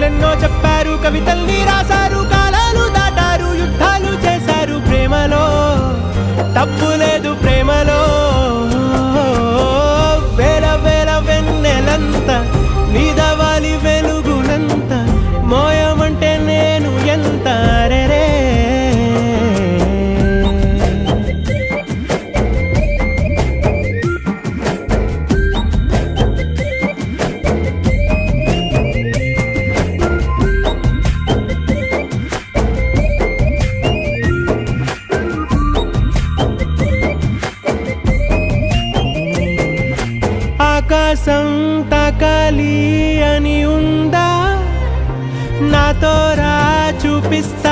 కథలెన్నో చెప్పారు, కవితల్ని రాశారు, కాలాలు దాటారు, యుద్ధాలు చేశారు. ప్రేమలో తప్పు లేదు, ప్రేమలో వేల వేల వెన్నెలంత నీదవాలి వెలుగునంత మోయమంటే నేను ఎంత రే. ఆకాశం తాకాలి అని ఉందా, నాతో రా చూపిస్తా